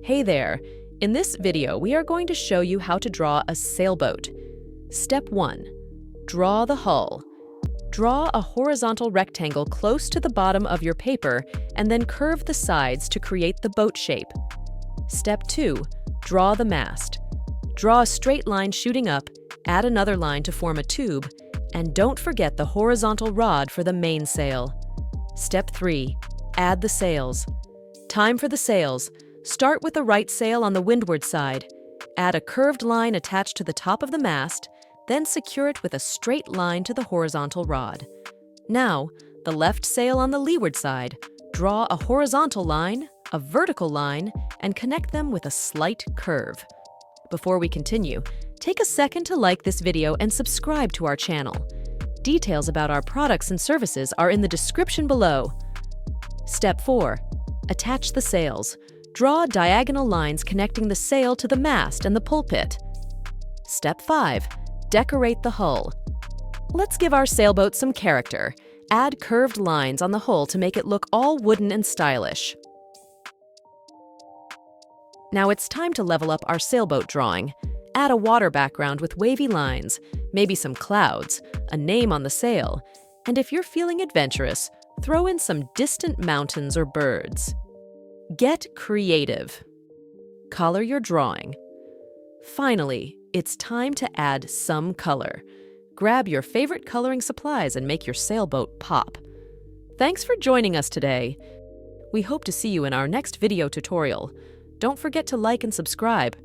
Hey there! In this video, we are going to show you how to draw a sailboat. Step 1. Draw the hull. Draw a horizontal rectangle close to the bottom of your paper and then curve the sides to create the boat shape. Step 2. Draw the mast. Draw a straight line shooting up, add another line to form a tube, and don't forget the horizontal rod for the mainsail. Step 3. Add the sails. Time for the sails. Start with the right sail on the windward side. Add a curved line attached to the top of the mast, then secure it with a straight line to the horizontal rod. Now, the left sail on the leeward side. Draw a horizontal line, a vertical line, and connect them with a slight curve. Before we continue, take a second to like this video and subscribe to our channel. Details about our products and services are in the description below. Step 4. Attach the sails. Draw diagonal lines connecting the sail to the mast and the pulpit. Step 5. Decorate the hull. Let's give our sailboat some character. Add curved lines on the hull to make it look all wooden and stylish. Now it's time to level up our sailboat drawing. Add a water background with wavy lines, maybe some clouds, a name on the sail, and if you're feeling adventurous, throw in some distant mountains or birds. Get creative. Color your drawing. Finally, it's time to add some color. Grab your favorite coloring supplies and make your sailboat pop. Thanks for joining us today. We hope to see you in our next video tutorial. Don't forget to like and subscribe.